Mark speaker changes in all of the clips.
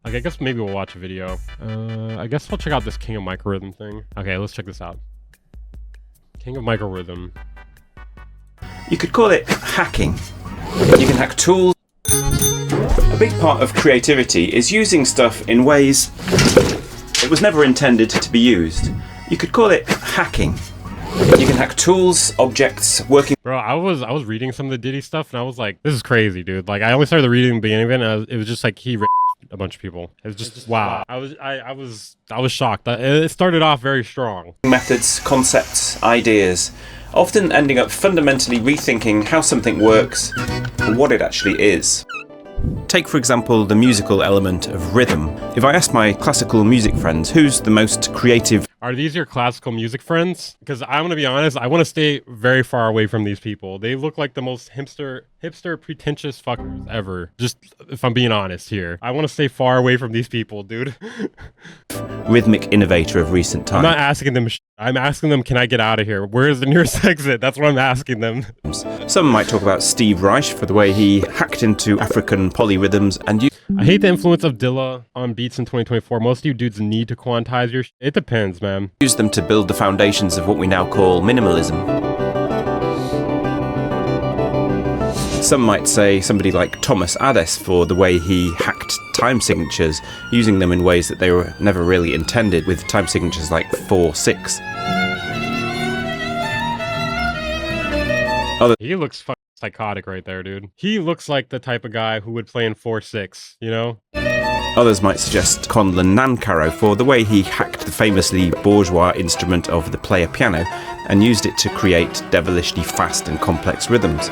Speaker 1: Like, I guess maybe we'll watch a video. I guess we'll check out this King of Microrhythm thing. Okay, let's check this out. King of Microrhythm.
Speaker 2: You could call it hacking. You can hack tools. A big part of creativity is using stuff in ways it was never intended to be used. You could call it hacking. You can hack tools, objects, working...
Speaker 1: Bro, I was reading some of the Diddy stuff and I was like, this is crazy, dude. Like, I only started reading the beginning of it and it was just like he a bunch of people. It was just wow. I was shocked. It started off very strong.
Speaker 2: Methods, concepts, ideas, often ending up fundamentally rethinking how something works or what it actually is. Take, for example, the musical element of rhythm. If I asked my classical music friends who's the most creative...
Speaker 1: Are these your classical music friends? Because I'm going to be honest, I want to stay very far away from these people. They look like the most hipster pretentious fuckers ever. Just, if I'm being honest here. I want to stay far away from these people, dude.
Speaker 2: Rhythmic innovator of recent times.
Speaker 1: I'm not asking them, I'm asking them, can I get out of here? Where is the nearest exit? That's what I'm asking them.
Speaker 2: Some might talk about Steve Reich for the way he hacked into African polyrhythms and
Speaker 1: I hate the influence of Dilla on beats in 2024. Most of you dudes need to quantize your It depends, man.
Speaker 2: used them to build the foundations of what we now call minimalism. Some might say somebody like Thomas Adès for the way he hacked time signatures, using them in ways that they were never really intended, with time signatures like 4/6.
Speaker 1: He looks fucking psychotic right there, dude. He looks like the type of guy who would play in 4/6, you know?
Speaker 2: Others might suggest Conlon Nancaro for the way he hacked the famously bourgeois instrument of the player piano and used it to create devilishly fast and complex rhythms.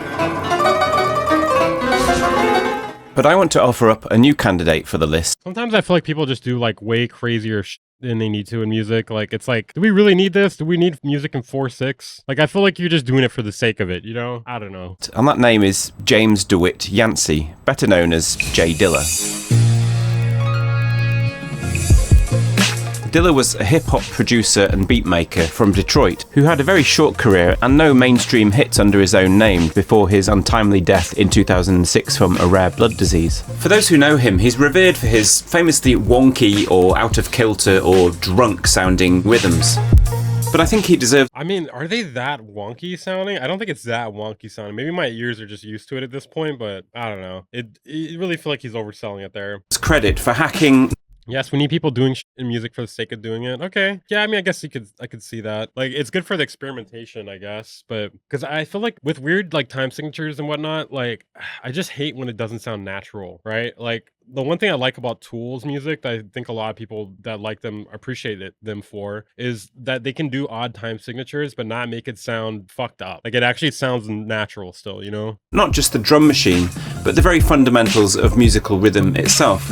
Speaker 2: But I want to offer up a new candidate for the list.
Speaker 1: Sometimes I feel like people just do like way crazier shit than they need to in music. Like, it's like, do we really need this? Do we need music in 4/6? Like, I feel like you're just doing it for the sake of it, you know? I don't know.
Speaker 2: And that name is James DeWitt Yancey, better known as J Dilla. Dilla was a hip-hop producer and beatmaker from Detroit who had a very short career and no mainstream hits under his own name before his untimely death in 2006 from a rare blood disease. For those who know him, he's revered for his famously wonky or out-of-kilter or drunk-sounding rhythms. But I think he deserves...
Speaker 1: I mean, are they that wonky sounding? I don't think it's that wonky sounding. Maybe my ears are just used to it at this point, but I don't know. It really feel like he's overselling it there.
Speaker 2: Credit for hacking...
Speaker 1: Yes, we need people doing shit in music for the sake of doing it. Okay. Yeah, I mean, I guess I could see that. Like, it's good for the experimentation, I guess. But because I feel like with weird like time signatures and whatnot, like I just hate when it doesn't sound natural, right? Like the one thing I like about Tool's music that I think a lot of people that like them appreciate them for is that they can do odd time signatures but not make it sound fucked up. Like it actually sounds natural still, you know?
Speaker 2: Not just the drum machine, but the very fundamentals of musical rhythm itself.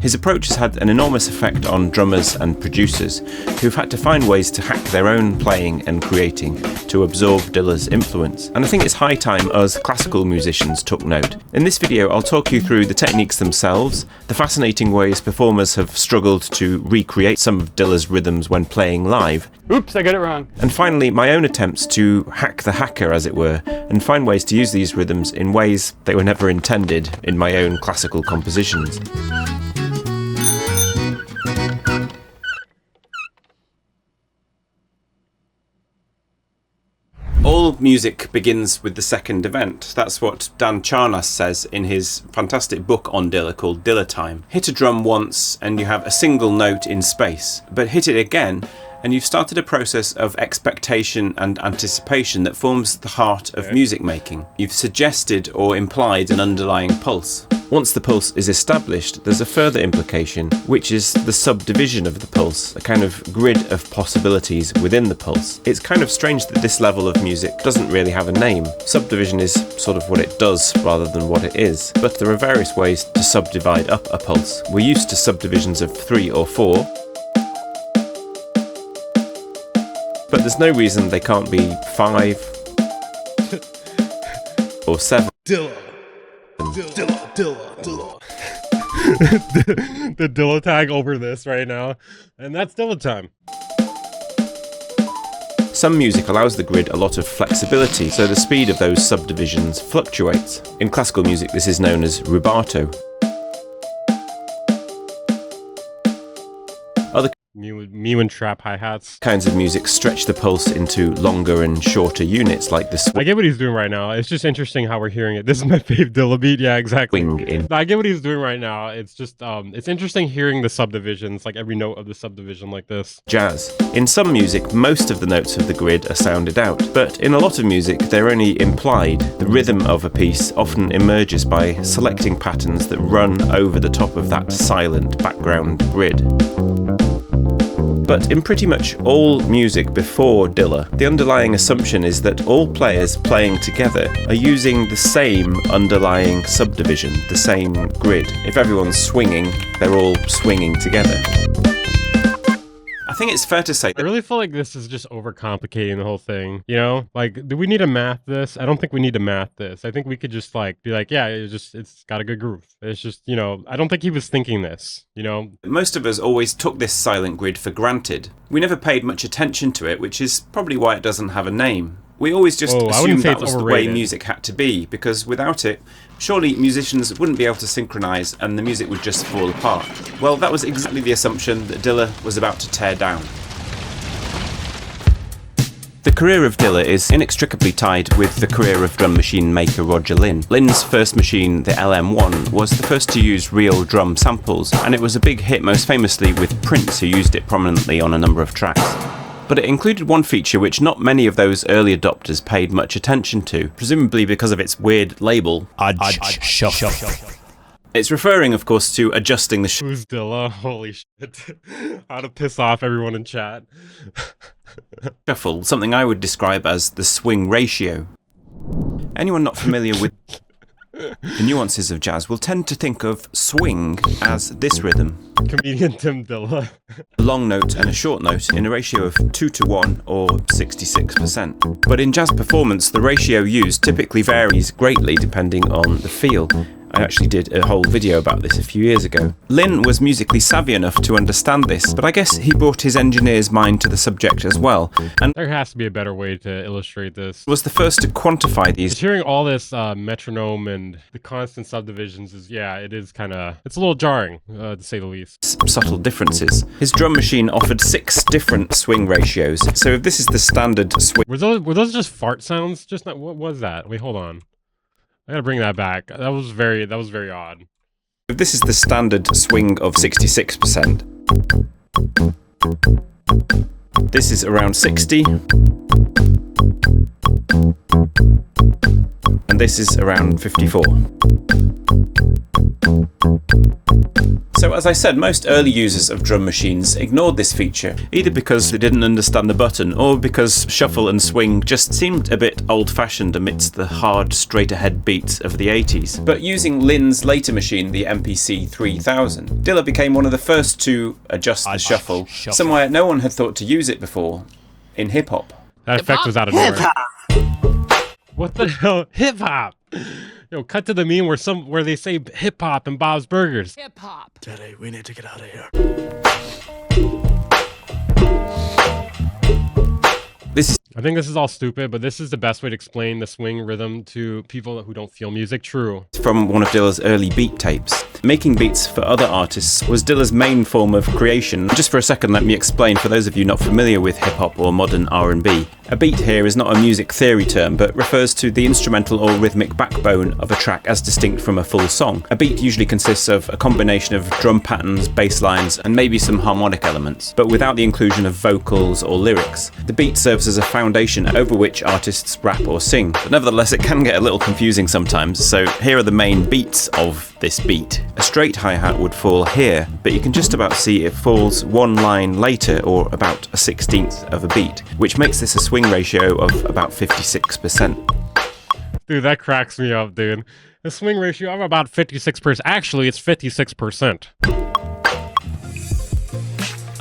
Speaker 2: His approach has had an enormous effect on drummers and producers who've had to find ways to hack their own playing and creating to absorb Dilla's influence. And I think it's high time us classical musicians took note. In this video, I'll talk you through the techniques themselves, the fascinating ways performers have struggled to recreate some of Dilla's rhythms when playing live.
Speaker 3: Oops, I got it wrong.
Speaker 2: And finally, my own attempts to hack the hacker, as it were, and find ways to use these rhythms in ways they were never intended in my own classical compositions. All music begins with the second event. That's what Dan Charnas says in his fantastic book on Dilla called Dilla Time. Hit a drum once and you have a single note in space, but hit it again and you've started a process of expectation and anticipation that forms the heart of music making. You've suggested or implied an underlying pulse. Once the pulse is established, there's a further implication, which is the subdivision of the pulse, a kind of grid of possibilities within the pulse. It's kind of strange that this level of music doesn't really have a name. Subdivision is sort of what it does rather than what it is, but there are various ways to subdivide up a pulse. We're used to subdivisions of 3 or 4, but there's no reason they can't be 5 or 7.
Speaker 1: Dilla. The Dilla tag over this right now, and that's Dilla time.
Speaker 2: Some music allows the grid a lot of flexibility, so the speed of those subdivisions fluctuates. In classical music, this is known as rubato. Other
Speaker 1: Mew and trap hi-hats.
Speaker 2: kinds of music stretch the pulse into longer and shorter units, like the
Speaker 1: I get what he's doing right now. It's just interesting how we're hearing it. This is my fave Dilla beat. Yeah, exactly.
Speaker 2: swing in
Speaker 1: No, I get what he's doing right now. It's just, it's interesting hearing the subdivisions, like every note of the subdivision like this.
Speaker 2: jazz. In some music, most of the notes of the grid are sounded out, but in a lot of music, they're only implied. The rhythm of a piece often emerges by selecting patterns that run over the top of that silent background grid. But in pretty much all music before Dilla, the underlying assumption is that all players playing together are using the same underlying subdivision, the same grid. If everyone's swinging, they're all swinging together. I think it's fair to say
Speaker 1: I
Speaker 2: that
Speaker 1: really feel like this is just overcomplicating the whole thing, you know? Like, do we need to math this? I don't think we need to math this. I think we could just, like, be like, yeah, it's got a good groove. It's just, you know, I don't think he was thinking this, you know?
Speaker 2: most of us always took this silent grid for granted. We never paid much attention to it, which is probably why it doesn't have a name. We always just
Speaker 1: Oh, I wouldn't
Speaker 2: assumed
Speaker 1: say
Speaker 2: that
Speaker 1: it's
Speaker 2: was the way
Speaker 1: overrated.
Speaker 2: music had to be, because without it, surely musicians wouldn't be able to synchronise and the music would just fall apart. Well, that was exactly the assumption that Dilla was about to tear down. The career of Dilla is inextricably tied with the career of drum machine maker Roger Linn. Linn's first machine, the LM1, was the first to use real drum samples, and it was a big hit most famously with Prince, who used it prominently on a number of tracks. But it included one feature which not many of those early adopters paid much attention to, presumably because of its weird label.
Speaker 3: Shuffle.
Speaker 2: It's referring, of course, to adjusting the
Speaker 1: Who's Dilla? Holy shit. How to piss off everyone in chat.
Speaker 2: shuffle, something I would describe as the swing ratio. Anyone not familiar with the nuances of jazz will tend to think of swing as this rhythm.
Speaker 1: Comedian Tim Dilla.
Speaker 2: A long note and a short note in a ratio of 2 to 1 or 66%. But in jazz performance, the ratio used typically varies greatly depending on the feel. I actually did a whole video about this a few years ago. Linn was musically savvy enough to understand this, but I guess he brought his engineer's mind to the subject as well, and
Speaker 1: There has to be a better way to illustrate this.
Speaker 2: was the first to quantify these
Speaker 1: Just hearing all this metronome and the constant subdivisions is, yeah, it is kind of, it's a little jarring, to say the least.
Speaker 2: subtle differences. His drum machine offered 6 different swing ratios, so if this is the standard swing
Speaker 1: Were those just fart sounds? Just not, what was that? Wait, hold on. I gotta bring that back. That was very odd.
Speaker 2: if this is the standard swing of 66%, this is around 60, and this is around 54. So as I said, most early users of drum machines ignored this feature, either because they didn't understand the button, or because shuffle and swing just seemed a bit old-fashioned amidst the hard, straight-ahead beats of the 80s. But using Linn's later machine, the MPC 3000, Dilla became one of the first to adjust the shuffle, somewhere no one had thought to use it before, in hip-hop.
Speaker 1: That effect was out of nowhere. What the hell? Hip hop. Yo, cut to the meme where they say hip hop and Bob's Burgers.
Speaker 3: Hip hop.
Speaker 4: Daddy, we need to get out of here.
Speaker 2: This is
Speaker 1: I think this is all stupid, but this is the best way to explain the swing rhythm to people who don't feel music. True.
Speaker 2: from one of Dilla's early beat tapes. Making beats for other artists was Dilla's main form of creation. Just for a second, let me explain for those of you not familiar with hip-hop or modern R&B. A beat here is not a music theory term, but refers to the instrumental or rhythmic backbone of a track as distinct from a full song. A beat usually consists of a combination of drum patterns, bass lines, and maybe some harmonic elements, but without the inclusion of vocals or lyrics. The beat serves as a foundation over which artists rap or sing, but nevertheless it can get a little confusing sometimes, so here are the main beats of this beat. A straight hi-hat would fall here, but you can just about see it falls one line later, or about a 16th of a beat, which makes this a swing ratio of about 56%.
Speaker 1: Dude, that cracks me up, dude. The swing ratio of about 56%. Actually, it's 56%.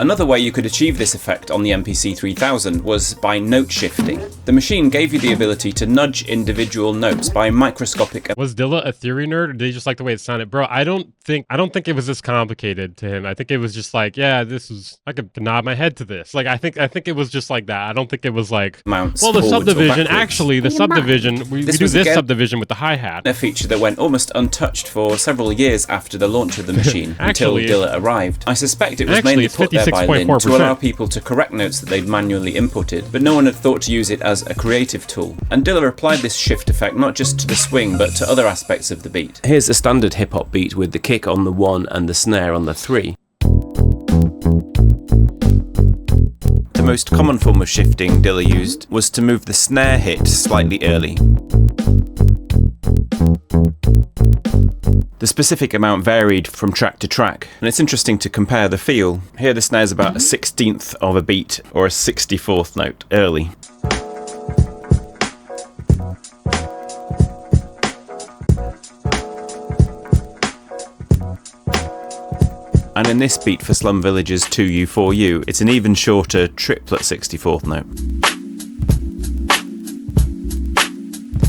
Speaker 2: Another way you could achieve this effect on the MPC 3000 was by note shifting. The machine gave you the ability to nudge individual notes by microscopic...
Speaker 1: Was Dilla a theory nerd, or did he just like the way it sounded? Bro, I don't think it was this complicated to him. I think it was just like, yeah, I could nod my head to this. Like, I think it was just like that. I don't think it was like,
Speaker 2: mounts
Speaker 1: well, the subdivision, we do this
Speaker 2: again
Speaker 1: subdivision with the hi-hat.
Speaker 2: A feature that went almost untouched for several years after the launch of the machine, until Dilla arrived. I suspect it was mainly put there by Linn to allow people to correct notes that they'd manually inputted, but no one had thought to use it as a creative tool. And Dilla applied this shift effect not just to the swing, but to other aspects of the beat. Here's a standard hip-hop beat with the kick on the 1 and the snare on the 3. The most common form of shifting Dilla used was to move the snare hit slightly early. The specific amount varied from track to track, and it's interesting to compare the feel. Here the snare's about a 16th of a beat, or a 64th note early. And in this beat for Slum Village's 2U4U, it's an even shorter triplet 64th note.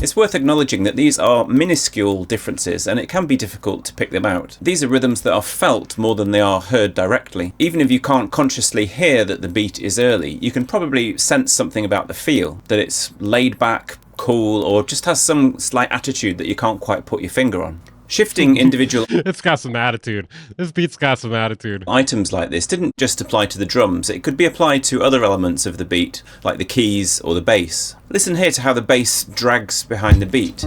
Speaker 2: It's worth acknowledging that these are minuscule differences, and it can be difficult to pick them out. These are rhythms that are felt more than they are heard directly. Even if you can't consciously hear that the beat is early, you can probably sense something about the feel, that it's laid back, cool, or just has some slight attitude that you can't quite put your finger on. Shifting individual
Speaker 1: It's got some attitude. This beat's got some attitude.
Speaker 2: Items like this didn't just apply to the drums, it could be applied to other elements of the beat, like the keys or the bass. Listen here to how the bass drags behind the beat.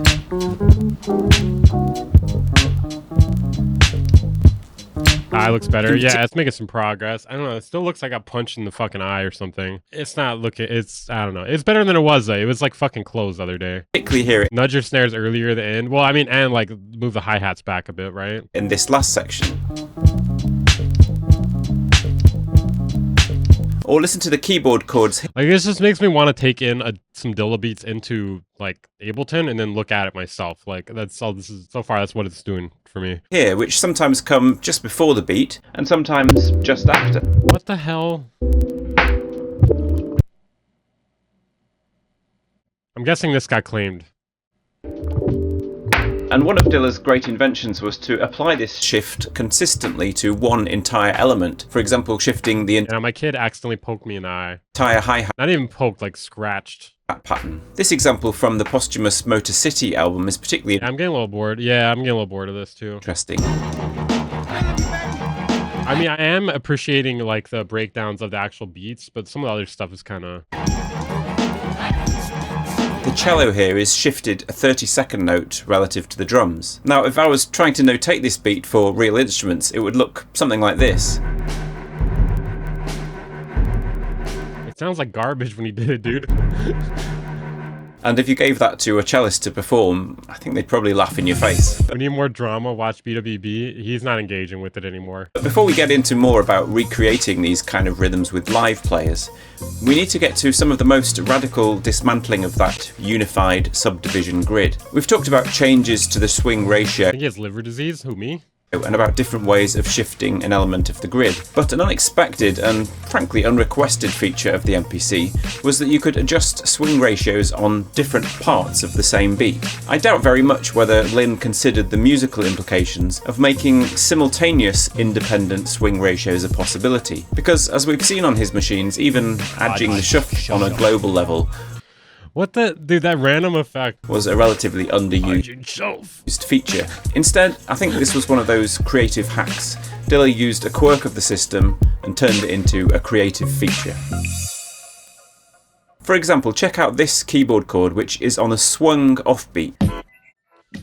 Speaker 1: Eye looks better. Yeah, it's making some progress. I don't know. It still looks like I punched in the fucking eye or something. It's not looking. I don't know. It's better than it was though. It was like fucking closed the other day.
Speaker 2: Particularly here
Speaker 1: Nudge your snares earlier at the end. Well, I mean, and like move the hi-hats back a bit, right?
Speaker 2: in this last section. Or listen to the keyboard chords
Speaker 1: Like, this just makes me want to take in some Dilla beats into like Ableton and then look at it myself. Like, that's all this is so far. That's what it's doing for me.
Speaker 2: here, which sometimes come just before the beat and sometimes just after.
Speaker 1: What the hell? I'm guessing this got claimed.
Speaker 2: And one of Dilla's great inventions was to apply this shift consistently to one entire element. For example, shifting the
Speaker 1: Yeah, my kid accidentally poked me in the eye.
Speaker 2: entire hi-hat
Speaker 1: Not even poked, like scratched.
Speaker 2: pattern. This example from the posthumous Motor City album is particularly
Speaker 1: I'm getting a little bored. Yeah, I'm getting a little bored of this too.
Speaker 2: interesting.
Speaker 1: I mean, I am appreciating like the breakdowns of the actual beats, but some of the other stuff is kind of...
Speaker 2: The cello here is shifted a 30-second note relative to the drums. Now, if I was trying to notate this beat for real instruments, it would look something like this.
Speaker 1: It sounds like garbage when he did it, dude.
Speaker 2: And if you gave that to a cellist to perform, I think they'd probably laugh in your face.
Speaker 1: We need more drama. Watch BWB. He's not engaging with it anymore.
Speaker 2: But before we get into more about recreating these kind of rhythms with live players, we need to get to some of the most radical dismantling of that unified subdivision grid. We've talked about changes to the swing ratio
Speaker 1: I think he has liver disease. Who, me?
Speaker 2: and about different ways of shifting an element of the grid. But an unexpected and frankly unrequested feature of the MPC was that you could adjust swing ratios on different parts of the same beat. I doubt very much whether Linn considered the musical implications of making simultaneous independent swing ratios a possibility, because as we've seen on his machines, even adding the shuffle on a global level
Speaker 1: What the... Dude, that random effect.
Speaker 2: was a relatively underused feature. Instead, I think this was one of those creative hacks. Dilla used a quirk of the system and turned it into a creative feature. For example, check out this keyboard chord, which is on a swung offbeat.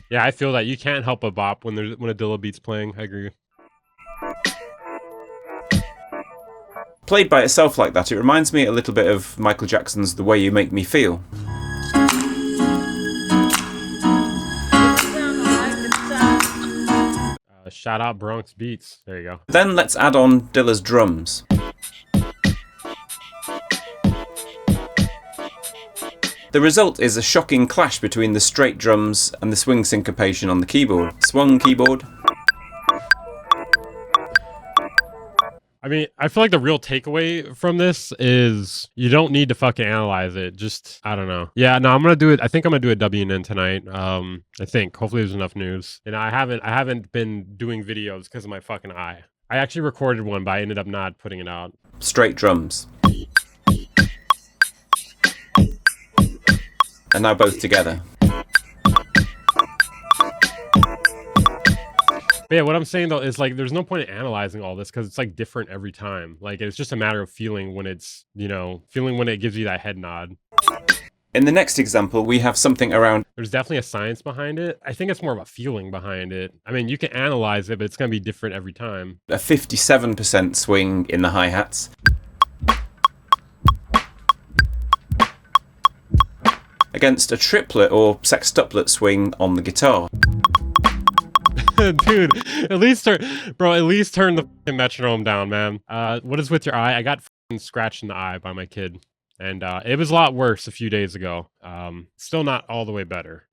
Speaker 1: Yeah, I feel that. You can't help but bop when a Dilla beat's playing. I agree.
Speaker 2: Played by itself like that, it reminds me a little bit of Michael Jackson's The Way You Make Me Feel.
Speaker 1: Shout out Bronx Beats. There you go.
Speaker 2: Then let's add on Dilla's drums. The result is a shocking clash between the straight drums and the swing syncopation on the keyboard. Swung keyboard.
Speaker 1: I mean, I feel like the real takeaway from this is you don't need to fucking analyze it. Just, I don't know. Yeah, no, I'm gonna do it. I think I'm gonna do a W&N tonight. I think hopefully there's enough news. And I haven't been doing videos because of my fucking eye. I actually recorded one, but I ended up not putting it out.
Speaker 2: Straight drums. And now both together.
Speaker 1: But yeah, what I'm saying though is like there's no point in analyzing all this because it's like different every time. Like it's just a matter of feeling when it's, feeling when it gives you that head nod.
Speaker 2: In the next example, we have something around...
Speaker 1: There's definitely a science behind it. I think it's more of a feeling behind it. I mean, you can analyze it, but it's going to be different every time.
Speaker 2: a 57% swing in the hi-hats. Against a triplet or sextuplet swing on the guitar.
Speaker 1: Dude, at least turn the fucking metronome down, man. What is with your eye? I got fucking scratched in the eye by my kid. And it was a lot worse a few days ago. Still not all the way better.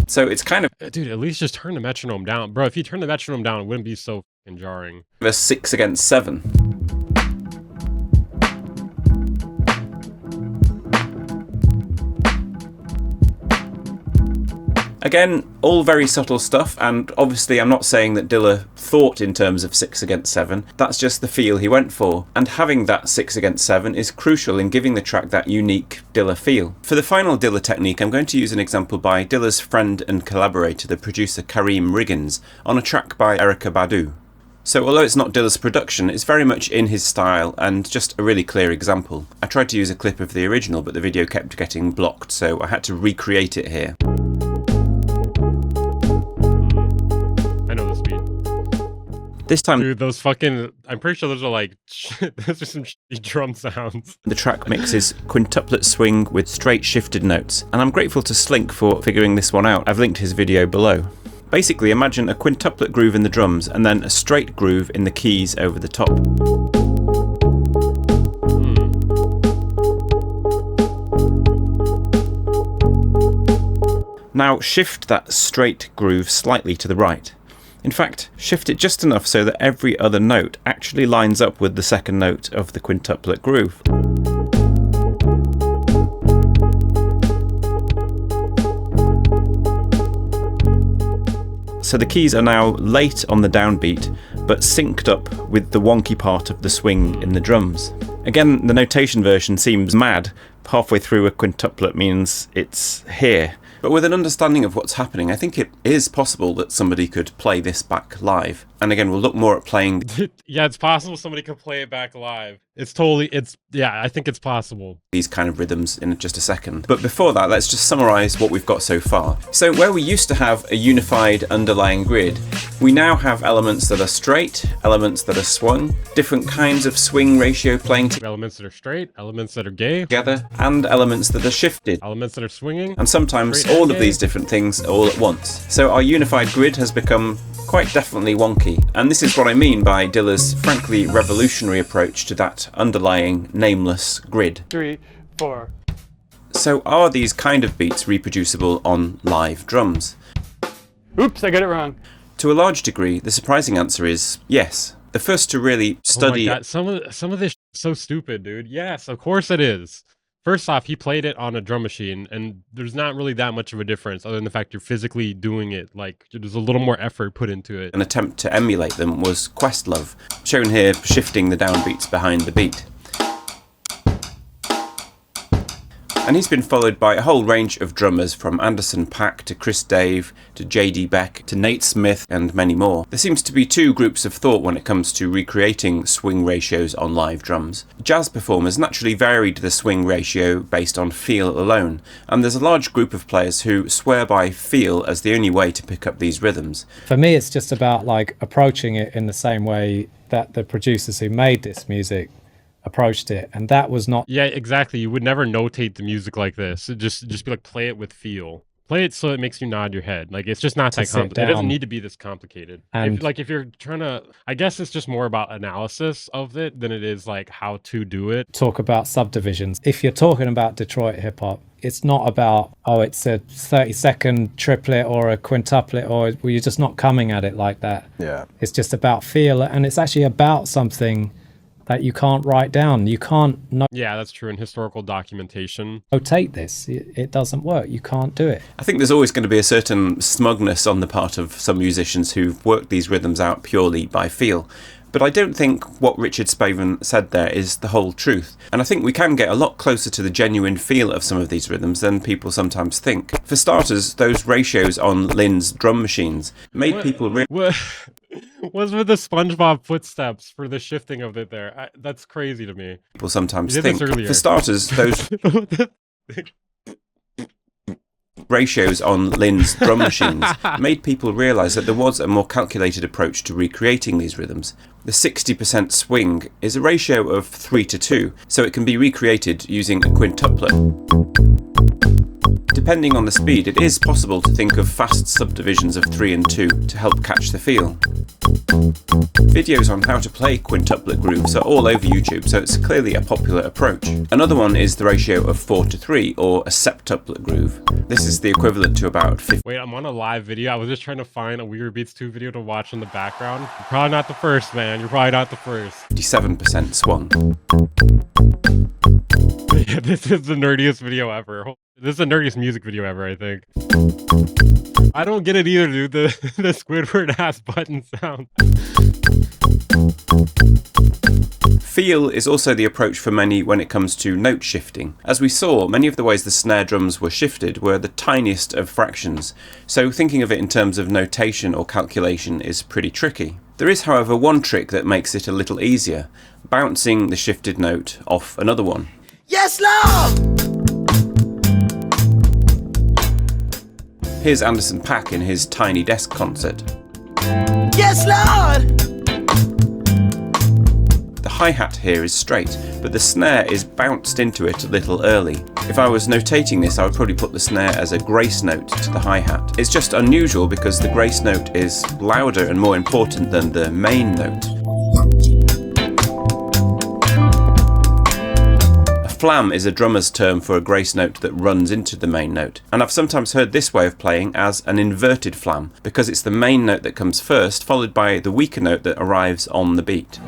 Speaker 2: So it's kind of...
Speaker 1: Dude, at least just turn the metronome down. Bro, if you turn the metronome down, it wouldn't be so fucking jarring.
Speaker 2: a 6 against 7. Again, all very subtle stuff, and obviously I'm not saying that Dilla thought in terms of 6 against 7, that's just the feel he went for, and having that 6 against 7 is crucial in giving the track that unique Dilla feel. For the final Dilla technique, I'm going to use an example by Dilla's friend and collaborator, the producer Kareem Riggins, on a track by Erykah Badu. So although it's not Dilla's production, it's very much in his style and just a really clear example. I tried to use a clip of the original, but the video kept getting blocked, so I had to recreate it here. This time,
Speaker 1: dude, those fucking... I'm pretty sure those are like... those are some shitty drum sounds.
Speaker 2: The track mixes quintuplet swing with straight shifted notes, and I'm grateful to Slink for figuring this one out. I've linked his video below. Basically, imagine a quintuplet groove in the drums, and then a straight groove in the keys over the top. Now shift that straight groove slightly to the right. In fact, shift it just enough so that every other note actually lines up with the second note of the quintuplet groove. So the keys are now late on the downbeat, but synced up with the wonky part of the swing in the drums. Again, the notation version seems mad. Halfway through a quintuplet means it's here. But with an understanding of what's happening, I think it is possible that somebody could play this back live. And again, we'll look more at playing...
Speaker 1: Yeah, it's possible somebody could play it back live. Yeah, I think it's possible.
Speaker 2: These kind of rhythms in just a second. But before that, let's just summarize what we've got so far. So where we used to have a unified underlying grid, we now have elements that are straight, elements that are swung, different kinds of swing ratio playing
Speaker 1: elements that are straight, elements that are gay
Speaker 2: together, and elements that are shifted,
Speaker 1: elements that are swinging,
Speaker 2: and sometimes all of these different things all at once. So our unified grid has become quite definitely wonky, and this is what I mean by Dilla's frankly revolutionary approach to that underlying nameless grid.
Speaker 3: 3, 4.
Speaker 2: So are these kind of beats reproducible on live drums?
Speaker 3: Oops, I got it wrong.
Speaker 2: To a large degree, the surprising answer is yes. The first to really study...
Speaker 1: Oh my God, some of this is so stupid, dude. Yes, of course it is. First off, he played it on a drum machine, and there's not really that much of a difference other than the fact you're physically doing it. Like, there's a little more effort put into it.
Speaker 2: An attempt to emulate them was Questlove, shown here shifting the downbeats behind the beat. And he's been followed by a whole range of drummers, from Anderson .Paak to Chris Dave to J.D. Beck to Nate Smith and many more. There seems to be two groups of thought when it comes to recreating swing ratios on live drums. Jazz performers naturally varied the swing ratio based on feel alone, and there's a large group of players who swear by feel as the only way to pick up these rhythms.
Speaker 4: For me, it's just about like approaching it in the same way that the producers who made this music approached it, and that was not...
Speaker 1: Yeah, exactly. You would never notate the music like this. It'd just be like, play it with feel. Play it so it makes you nod your head. Like, it's just not
Speaker 4: To
Speaker 1: that
Speaker 4: sit
Speaker 1: complicated. It doesn't
Speaker 4: down.
Speaker 1: need to be this complicated.
Speaker 4: And-
Speaker 1: If you're trying to, I guess it's just more about analysis of it than it is like how to do it.
Speaker 4: Talk about subdivisions. If you're talking about Detroit hip hop, it's not about, oh, it's a 30-second triplet or a quintuplet, or well, you're just not coming at it like that.
Speaker 5: Yeah.
Speaker 4: It's just about feel, and it's actually about something that you can't write down. You can't
Speaker 1: Yeah, that's true. In historical documentation.
Speaker 4: notate this. It doesn't work. You can't do it.
Speaker 2: I think there's always going to be a certain smugness on the part of some musicians who've worked these rhythms out purely by feel. But I don't think what Richard Spaven said there is the whole truth. And I think we can get a lot closer to the genuine feel of some of these rhythms than people sometimes think. For starters, those ratios on Linn's drum machines made people really...
Speaker 1: What's with the SpongeBob footsteps for the shifting of it there? That's crazy to me.
Speaker 2: People sometimes
Speaker 1: You did this
Speaker 2: think.
Speaker 1: earlier.
Speaker 2: For starters, those ratios on Linn's drum machines made people realise that there was a more calculated approach to recreating these rhythms. The 60% swing is a ratio of 3:2, so it can be recreated using a quintuplet. Depending on the speed, it is possible to think of fast subdivisions of 3 and 2 to help catch the feel. Videos on how to play quintuplet grooves are all over YouTube, so it's clearly a popular approach. Another one is the ratio of 4:3, or a septuplet groove. This is the equivalent to about 50.
Speaker 1: Wait, I'm on a live video. I was just trying to find a Weird Beats 2 video to watch in the background. You're probably not the first, man. You're probably not the first.
Speaker 2: 57% swung.
Speaker 1: Yeah, this is the nerdiest video ever. This is the nerdiest music video ever, I think. I don't get it either, dude. The Squidward ass button sound.
Speaker 2: Feel is also the approach for many when it comes to note shifting. As we saw, many of the ways the snare drums were shifted were the tiniest of fractions, so thinking of it in terms of notation or calculation is pretty tricky. There is, however, one trick that makes it a little easier: bouncing the shifted note off another one.
Speaker 6: Yes, Lord!
Speaker 2: Here's Anderson .Paak in his Tiny Desk concert.
Speaker 6: Yes, Lord!
Speaker 2: The hi-hat here is straight, but the snare is bounced into it a little early. If I was notating this, I would probably put the snare as a grace note to the hi-hat. It's just unusual because the grace note is louder and more important than the main note. Flam is a drummer's term for a grace note that runs into the main note, and I've sometimes heard this way of playing as an inverted flam, because it's the main note that comes first, followed by the weaker note that arrives on the beat.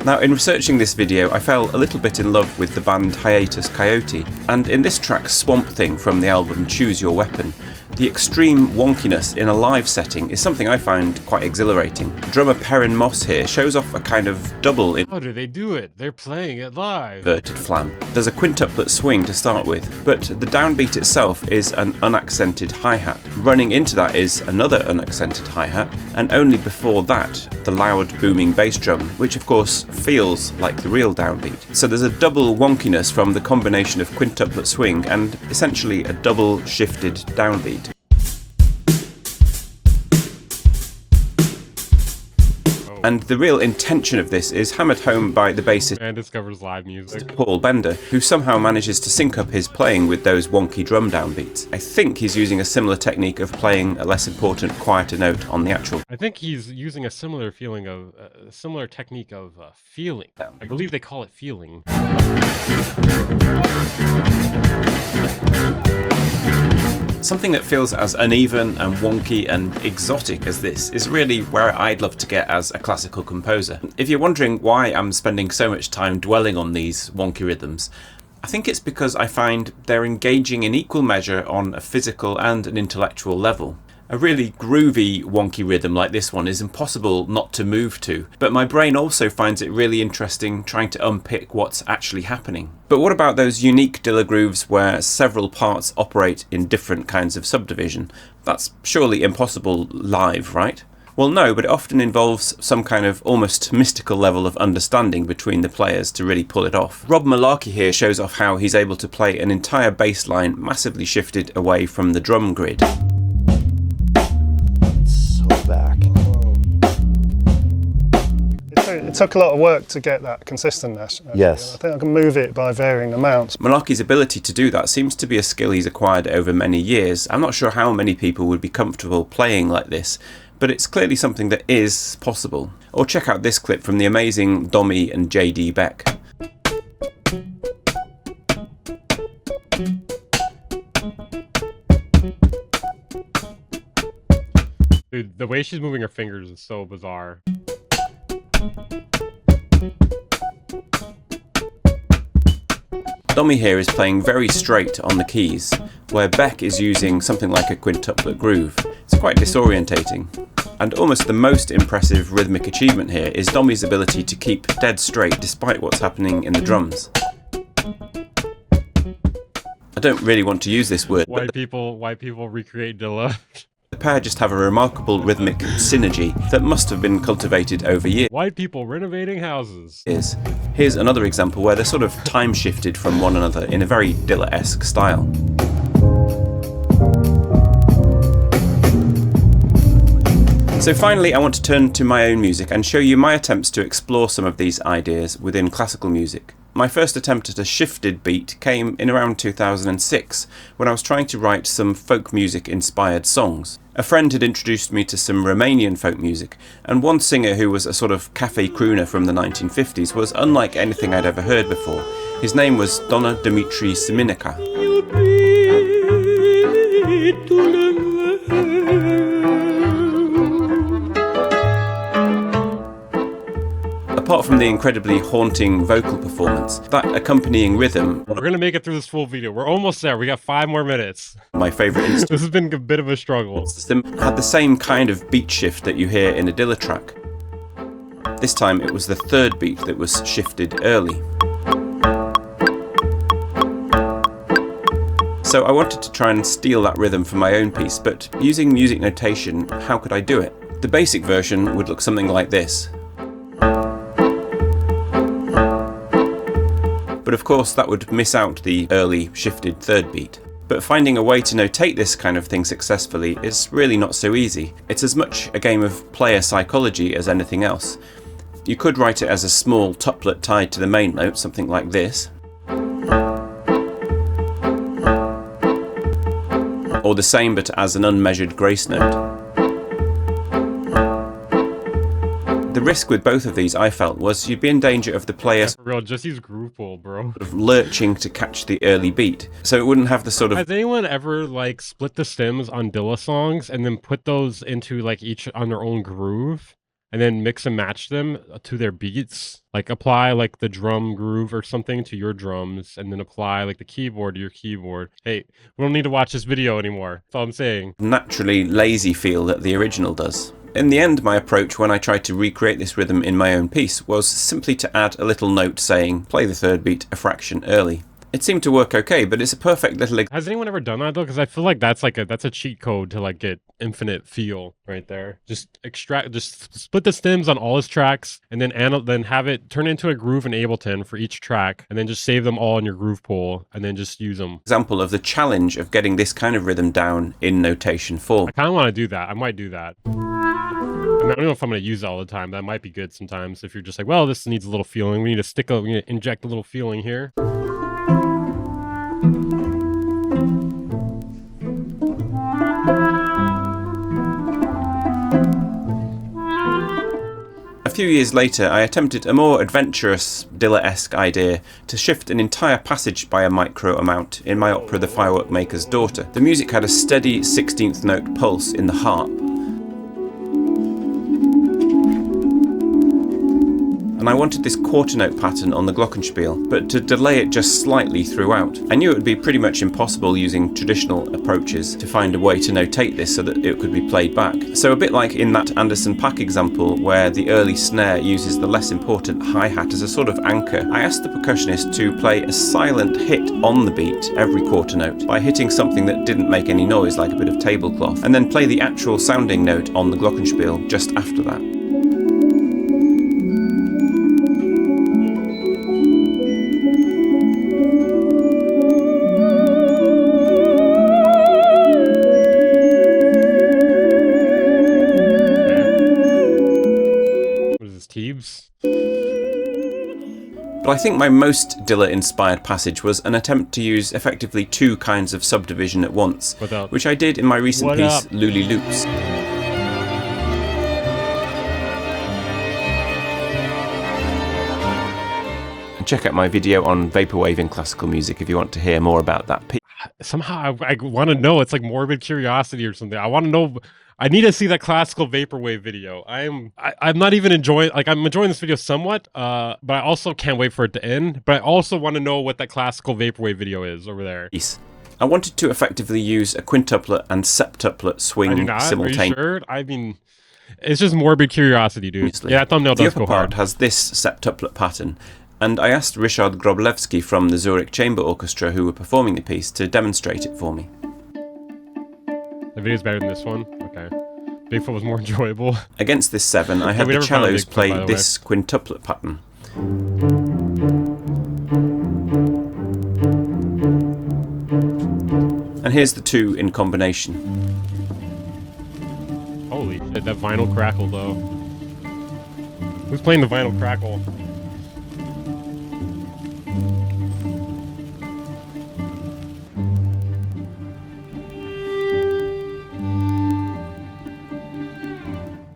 Speaker 2: Now, in researching this video, I fell a little bit in love with the band Hiatus Kaiyote, and in this track Swamp Thing from the album Choose Your Weapon, the extreme wonkiness in a live setting is something I find quite exhilarating. Drummer Perrin Moss here shows off a kind of double
Speaker 1: How do they do it? They're playing it live.
Speaker 2: inverted flam. There's a quintuplet swing to start with, but the downbeat itself is an unaccented hi-hat. Running into that is another unaccented hi-hat, and only before that, the loud booming bass drum, which of course feels like the real downbeat. So there's a double wonkiness from the combination of quintuplet swing and essentially a double shifted downbeat. And the real intention of this is hammered home by the bassist
Speaker 1: Man discovers live music.
Speaker 2: Paul Bender, who somehow manages to sync up his playing with those wonky drum downbeats. I think he's using a similar technique of playing a less important, quieter note on the actual.
Speaker 1: I think he's using a similar feeling of a similar technique of feeling. I believe they call it feeling.
Speaker 2: Something that feels as uneven and wonky and exotic as this is really where I'd love to get as a classical composer. If you're wondering why I'm spending so much time dwelling on these wonky rhythms, I think it's because I find they're engaging in equal measure on a physical and an intellectual level. A really groovy, wonky rhythm like this one is impossible not to move to, but my brain also finds it really interesting trying to unpick what's actually happening. But what about those unique Dilla grooves where several parts operate in different kinds of subdivision? That's surely impossible live, right? Well, no, but it often involves some kind of almost mystical level of understanding between the players to really pull it off. Rob Malarkey here shows off how he's able to play an entire bass line massively shifted away from the drum grid.
Speaker 5: So back. It took a lot of work to get that consistentness. Actually.
Speaker 7: Yes.
Speaker 5: I think I can move it by varying amounts.
Speaker 2: Malarkey's ability to do that seems to be a skill he's acquired over many years. I'm not sure how many people would be comfortable playing like this, but it's clearly something that is possible. Or check out this clip from the amazing Dommy and JD Beck.
Speaker 1: Dude, the way she's moving her fingers is so bizarre.
Speaker 2: Dommy here is playing very straight on the keys, where Beck is using something like a quintuplet groove. It's quite disorientating. And almost the most impressive rhythmic achievement here is Dommy's ability to keep dead straight despite what's happening in the drums. I don't really want to use this word, but
Speaker 1: White people recreate Dilla.
Speaker 2: the pair just have a remarkable rhythmic synergy that must have been cultivated over years.
Speaker 1: White people renovating houses.
Speaker 2: Here's another example where they're sort of time shifted from one another in a very Dilla-esque style. So finally, I want to turn to my own music and show you my attempts to explore some of these ideas within classical music. My first attempt at a shifted beat came in around 2006, when I was trying to write some folk music inspired songs. A friend had introduced me to some Romanian folk music, and one singer who was a sort of cafe crooner from the 1950s was unlike anything I'd ever heard before. His name was Donna Dimitri Siminica. Apart from the incredibly haunting vocal performance, that accompanying rhythm,
Speaker 1: We're gonna make it through this full video. We're almost there. We got 5 more minutes.
Speaker 2: my favourite instance,
Speaker 1: This has been a bit of a struggle.
Speaker 2: had the same kind of beat shift that you hear in a Dilla track. This time it was the third beat that was shifted early. So I wanted to try and steal that rhythm for my own piece, but using music notation, how could I do it? The basic version would look something like this. But of course that would miss out the early shifted third beat. But finding a way to notate this kind of thing successfully is really not so easy. It's as much a game of player psychology as anything else. You could write it as a small tuplet tied to the main note, something like this. Or the same but as an unmeasured grace note. The risk with both of these, I felt, was you'd be in danger of the player
Speaker 1: For real, just use groove pull, bro.
Speaker 2: sort of lurching to catch the early beat, so it wouldn't have the sort of
Speaker 1: Has anyone ever like split the stems on Dilla songs and then put those into like each on their own groove and then mix and match them to their beats? Like apply like the drum groove or something to your drums and then apply like the keyboard to your keyboard. Hey, we don't need to watch this video anymore. That's all I'm saying.
Speaker 2: naturally lazy feel that the original does. In the end, my approach when I tried to recreate this rhythm in my own piece was simply to add a little note saying, play the third beat a fraction early. It seemed to work okay, but it's a perfect little
Speaker 1: Has anyone ever done that though? Because I feel like that's a cheat code to like get infinite feel right there. Just split the stems on all his tracks, and then have it turn into a groove in Ableton for each track, and then just save them all in your groove pool, and then just use them.
Speaker 2: example of the challenge of getting this kind of rhythm down in notation form.
Speaker 1: I kind of want to do that. I might do that. I mean, I don't know if I'm going to use it all the time. That might be good sometimes if you're just like, well, this needs a little feeling. We need to inject a little feeling here.
Speaker 2: A few years later, I attempted a more adventurous Dilla-esque idea to shift an entire passage by a micro amount in my opera The Firework Maker's Daughter. The music had a steady 16th note pulse in the harp, and I wanted this quarter note pattern on the glockenspiel, but to delay it just slightly throughout. I knew it would be pretty much impossible using traditional approaches to find a way to notate this so that it could be played back. So a bit like in that Anderson .Paak example where the early snare uses the less important hi-hat as a sort of anchor, I asked the percussionist to play a silent hit on the beat every quarter note by hitting something that didn't make any noise like a bit of tablecloth, and then play the actual sounding note on the glockenspiel just after that.
Speaker 1: his Teebs.
Speaker 2: But I think my most Dilla-inspired passage was an attempt to use effectively two kinds of subdivision at once, which I did in my recent piece, Luli Loops. And check out my video on vaporwave in classical music if you want to hear more about that piece.
Speaker 1: Somehow I want to know. It's like morbid curiosity or something. I want to know. I need to see that classical vaporwave video. I'm not even enjoying. Like, I'm enjoying this video somewhat. But I also can't wait for it to end. But I also want to know what that classical vaporwave video is over there.
Speaker 2: I wanted to effectively use a quintuplet and septuplet swing simultaneously.
Speaker 1: Are you sure? I mean, it's just morbid curiosity, dude. Yeah, that thumbnail does
Speaker 2: go hard. The upper part has this septuplet pattern. And I asked Ryszard Groblewski from the Zurich Chamber Orchestra, who were performing the piece, to demonstrate it for me.
Speaker 1: The video's better than this one? Okay. Bigfoot was more enjoyable.
Speaker 2: Against this 7, I had the cellos play this quintuplet pattern. And here's the 2 in combination.
Speaker 1: Holy shit, that vinyl crackle though. Who's playing the vinyl crackle?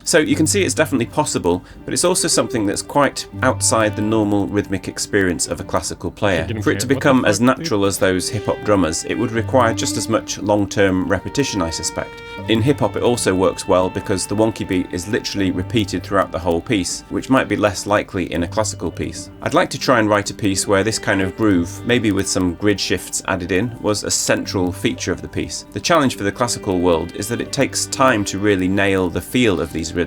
Speaker 2: So you can see it's definitely possible, but it's also something that's quite outside the normal rhythmic experience of a classical player. For it to become as natural as those hip-hop drummers, it would require just as much long-term repetition, I suspect. In hip-hop it also works well because the wonky beat is literally repeated throughout the whole piece, which might be less likely in a classical piece. I'd like to try and write a piece where this kind of groove, maybe with some grid shifts added in, was a central feature of the piece. The challenge for the classical world is that it takes time to really nail the feel of these rhythms,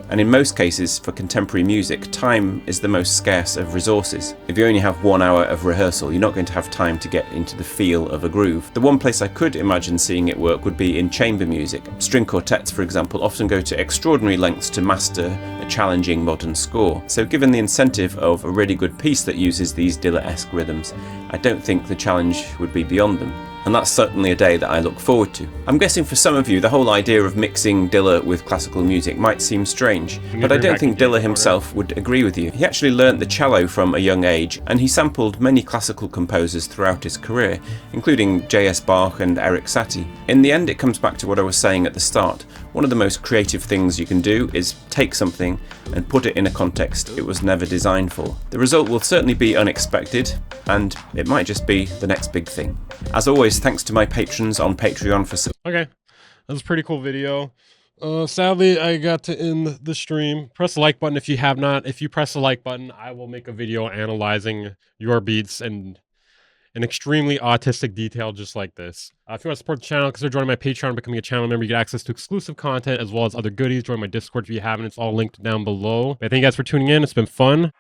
Speaker 2: and in most cases for contemporary music, time is the most scarce of resources. If you only have 1 hour of rehearsal, you're not going to have time to get into the feel of a groove. The one place I could imagine seeing it work would be in chamber music. String quartets, for example, often go to extraordinary lengths to master a challenging modern score. So given the incentive of a really good piece that uses these Dilla-esque rhythms, I don't think the challenge would be beyond them. And that's certainly a day that I look forward to. I'm guessing for some of you, the whole idea of mixing Dilla with classical music might seem strange, but I don't think Dilla himself would agree with you. He actually learnt the cello from a young age, and he sampled many classical composers throughout his career, including J.S. Bach and Erik Satie. In the end, it comes back to what I was saying at the start. One of the most creative things you can do is take something and put it in a context it was never designed for. The result will certainly be unexpected, and it might just be the next big thing. As always, thanks to my patrons on Patreon for support.
Speaker 1: Okay, that was a pretty cool video. Sadly, I got to end the stream. Press the like button if you have not. If you press the like button, I will make a video analyzing your beats and in extremely autistic detail just like this. If you want to support the channel, consider joining my Patreon and becoming a channel member. You get access to exclusive content as well as other goodies. Join my Discord if you haven't. It's all linked down below. But thank you guys for tuning in. It's been fun.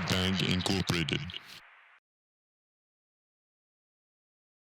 Speaker 7: Bang Incorporated.